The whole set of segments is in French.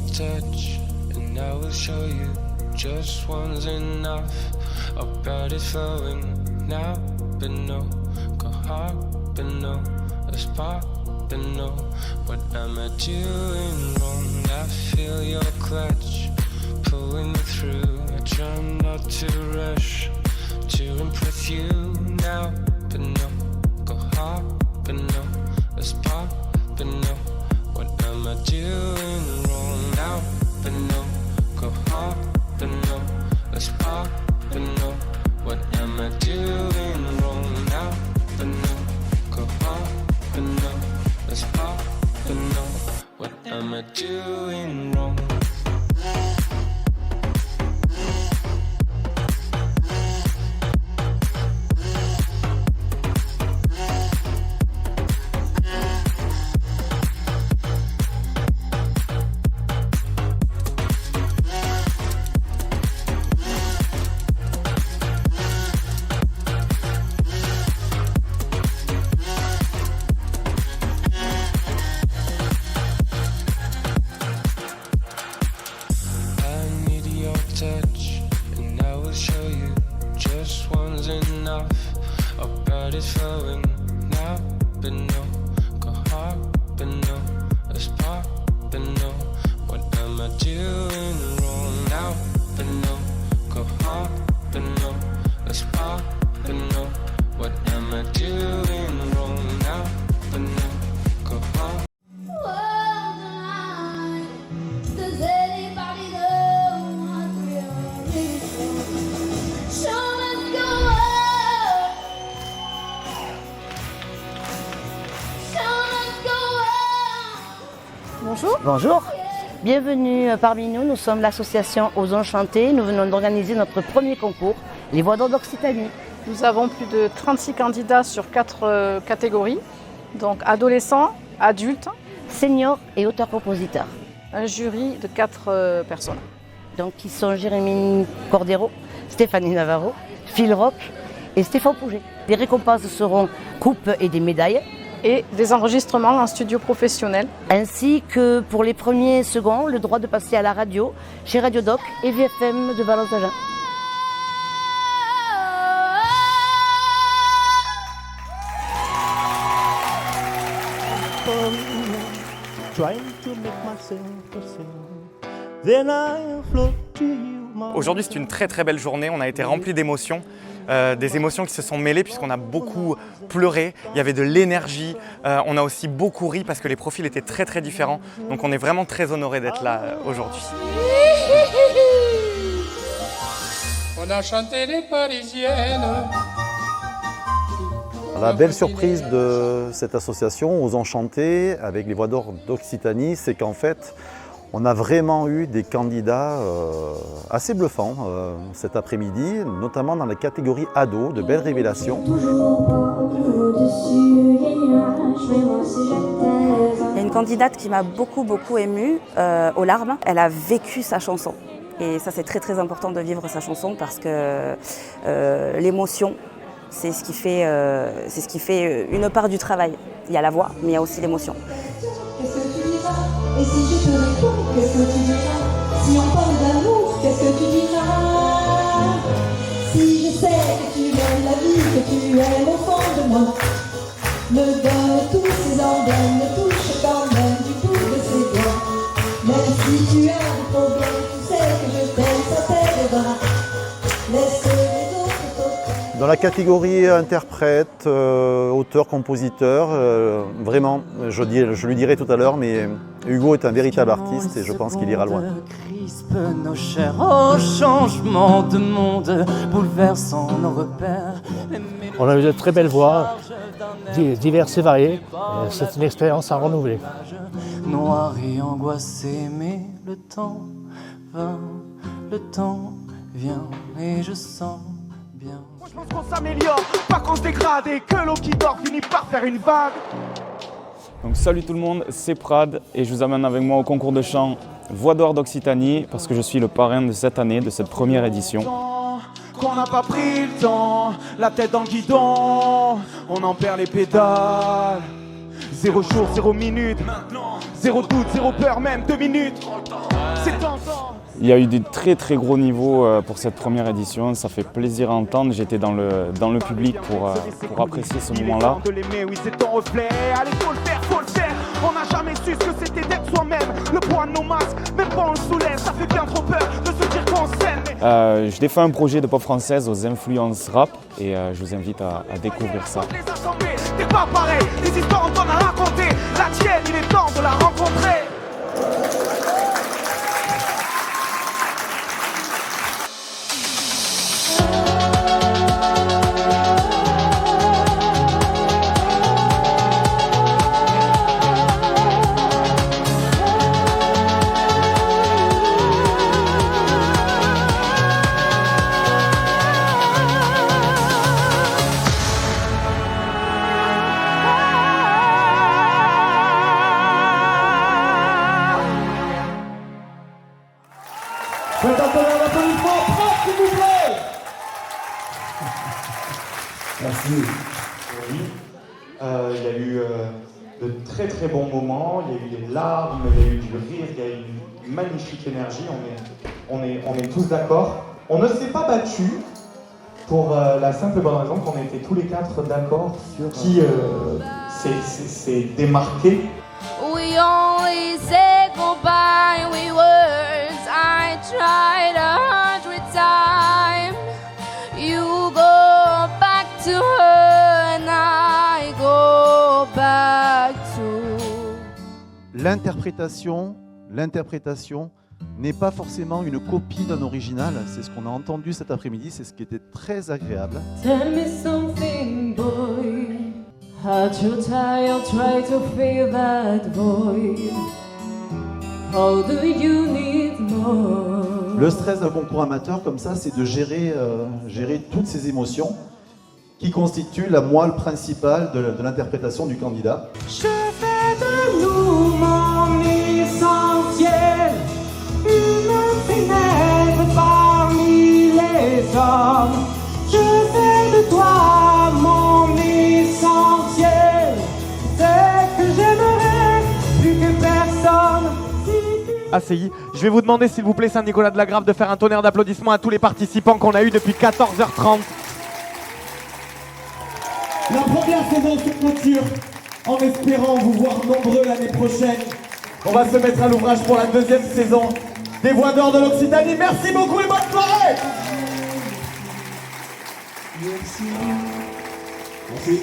touch, and I will show you. Just one's enough. Our blood is flowing now, but no, go hard, but no, let's pop, but no. What am I doing wrong? I feel your clutch pulling me through. I try not to rush to impress you now, but no, go hard, but no, let's pop, but no. What am I doing wrong now? But no, go hard, but no, let's pop, but no. What am I doing wrong now? But no, go hard, but no, let's pop, but no. What am I doing wrong? Touch, and I will show you. Just one's enough. Our blood is flowing now, but no, go hard, but no, let's pop, but no. What am I doing wrong now? But no, go hard, but no, let's pop, but no. What am I doing wrong now? But no, go hard. Bonjour. Bonjour, bienvenue parmi nous. Nous sommes l'association Aux Enchantés. Nous venons d'organiser notre premier concours, les Voix d'Or d'Occitanie. Nous avons plus de 36 candidats sur 4 catégories, donc adolescents, adultes, Seniors et auteurs-compositeurs. un jury de 4 personnes. Donc qui sont Jérémy Cordero, Stéphanie Navarro, Phil Rock et Stéphane Pouget. Les récompenses seront coupes et des médailles, Et des enregistrements en studio professionnel. ainsi que pour les premiers et seconds, le droit de passer à la radio chez Radio Doc et VFM de Valence-Agen. Aujourd'hui, c'est une très très belle journée. On a été remplis d'émotions, des émotions qui se sont mêlées puisqu'on a beaucoup pleuré. Il y avait de l'énergie. On a aussi beaucoup ri parce que les profils étaient très très différents. Donc on est vraiment très honorés d'être là aujourd'hui. On a chanté les Parisiennes. La belle surprise de cette association, Aux Enchantés, avec les Voix d'Or d'Occitanie, c'est qu'en fait, on a vraiment eu des candidats assez bluffants cet après-midi, notamment dans la catégorie ado, de belles révélations. Il y a une candidate qui m'a beaucoup émue, aux larmes. Elle a vécu sa chanson. Et ça, c'est très très important de vivre sa chanson parce que l'émotion, c'est ce qui fait une part du travail. Il y a la voix, mais il y a aussi l'émotion. Qu'est-ce que tu diras? Et si je te réponds, qu'est-ce que tu diras? Si on parle d'amour, qu'est-ce que tu diras? Si je sais que tu aimes la vie, que tu aimes au fond de moi, me donne tous ces emblèmes, me touche quand même du bout de ses doigts. Même si tu as des problèmes, tu sais que je t'aime, ça t'aidera. Laisse les autres t'offrir. Dans la catégorie interprète, auteur-compositeur, vraiment, je lui dirai tout à l'heure, mais Hugo est un véritable artiste et je pense qu'il ira loin. Crispe nos chairs au changement de monde, bouleversant nos repères. On a eu de très belles voix, diverses et variées. C'est une expérience à renouveler. Noir et angoissé, mais le temps va, le temps vient et je sens bien. Je pense qu'on s'améliore, pas qu'on se dégrade et que l'eau qui dort finit par faire une vague. Donc salut tout le monde, c'est Prad et je vous amène avec moi au concours de chant Voix d'Or d'Occitanie parce que je suis le parrain de cette année, de cette première édition. Qu'on n'a pas pris le temps, la tête dans le guidon, on en perd les pédales. 0 jour, 0 minute, 0 doute, 0 peur, même 2 minutes. Il y a eu des très très gros niveaux pour cette première édition, ça fait plaisir à entendre. J'étais dans le public pour apprécier ce moment-là. On n'a jamais su ce que c'était d'être soi-même. Le poids de nos masques, même pas on le soulève. Ça fait bien trop peur de se dire qu'on s'aime. Je défends un projet de pop française aux influences rap et je vous invite à découvrir ça. T'es pas pareil, les histoires on donne à raconter. La tienne, il est temps de la rencontrer. Faites un peu d'applaudissements, Prod, s'il vous plaît. Merci. Oui. Il y a eu de très très bons moments, il y a eu des larmes, il y a eu du rire, il y a eu une magnifique énergie, on est tous d'accord. On ne s'est pas battu pour la simple et bonne raison qu'on était tous les quatre d'accord sur qui s'est démarqué. We only say goodbye with words. I tried 100 times. You go back to her and I go back to. L'interprétation n'est pas forcément une copie d'un original. C'est ce qu'on a entendu cet après-midi, c'est ce qui était très agréable. Tell me something, boy. How'd you try to fill that void? How do you need more? Le stress d'un concours amateur comme ça, c'est de gérer toutes ces émotions qui constituent la moelle principale de l'interprétation du candidat. Je fais de nous mon essentiel, une fenêtre parmi les hommes. Je fais de toi mon essentiel, c'est que j'aimerais plus que personne. ACI, je vais vous demander s'il vous plaît Saint-Nicolas de la Grave de faire un tonnerre d'applaudissements à tous les participants qu'on a eu depuis 14h30. La première saison se clôture en espérant vous voir nombreux l'année prochaine. On va se mettre à l'ouvrage pour la deuxième saison des Voix d'Or de l'Occitanie. Merci beaucoup et bonne soirée. Merci. Merci.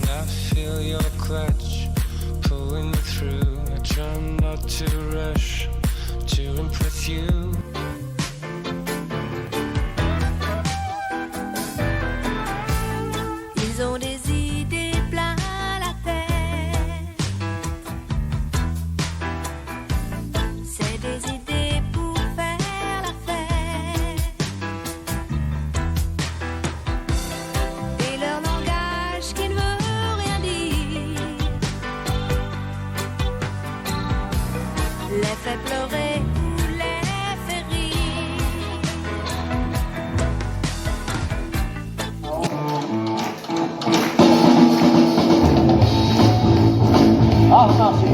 I feel your clutch pulling me through. I try not to rush to impress you. Ils ont des idées plein la tête. C'est des idées pour faire la fête. Et leur langage qui ne veut rien dire les fait pleurer ou les fait rire. Ah, merci.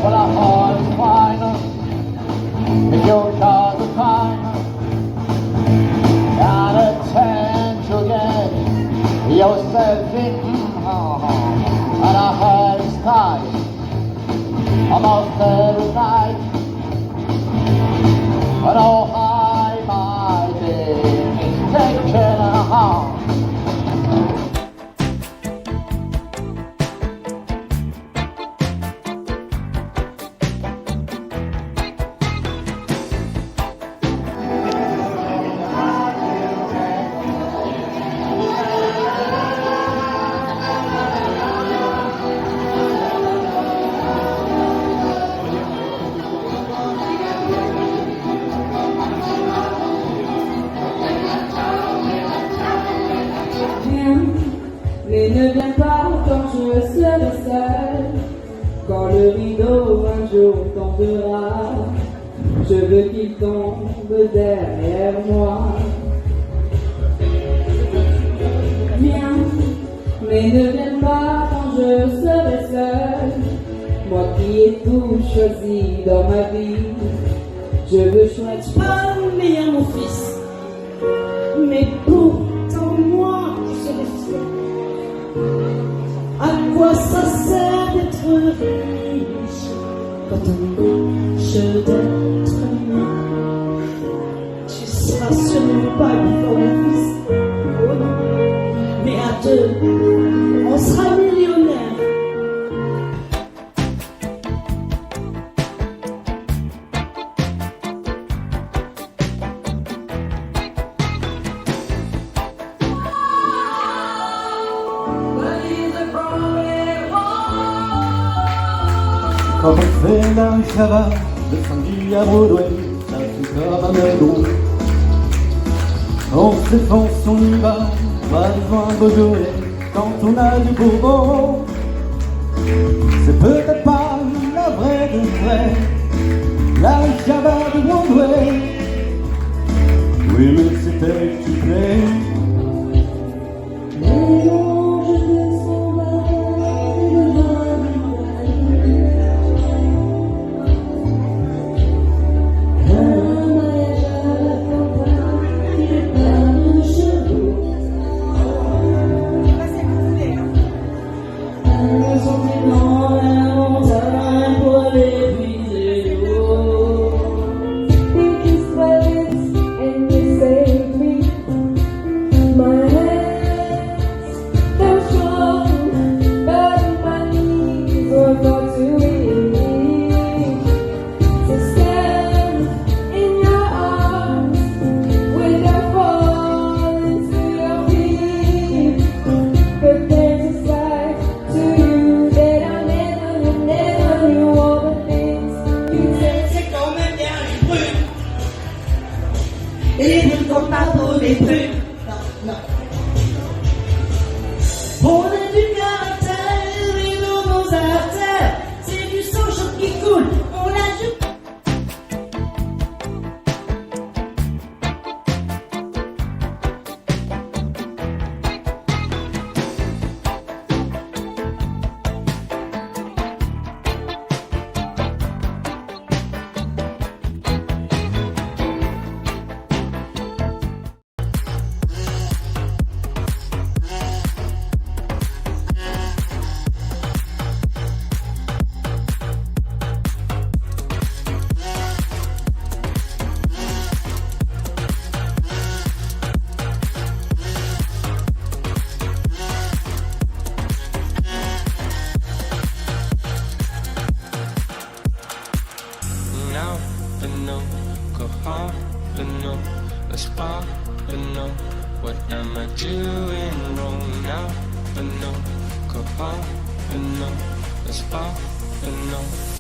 Well, I thought it was fine. If your child is fine, gotta tend to get yourself in. And I had it tight almost every night. But oh, hi, my dear, it's taken a heart. Mais ne viens pas quand je serai seule, quand le rire jour tombera, je veux qu'il tombe derrière moi. Viens, mais ne viens pas quand je serai seule, moi qui ai tout choisi dans ma vie. Je veux choisir pas le meilleur mon fils, mais pourtant moi je serai fière. À quoi ça sert d'être riche quand on cherche d'être aimé? Tu seras sûrement pas pour mon fils, oh non, mais à deux, on sera millionnaire. Quand on fait la cabane de samedi à Broadway, ça fait comme un mergot. On s'effonce, on y va, pas besoin de jouer quand on a du bourbon. C'est peut-être pas la vraie de vrai, la cabane de Broadway. Oui, mais c'était que tu plais. Et les brunes comme ma peau, les brunes. Non. On a du caractère et dans nos artères, c'est du sang chaud qui coule. On a du... Now I know, go hard to know, let's pop to know, what am I doing wrong? Now I know, go hard to know, let's pop to know.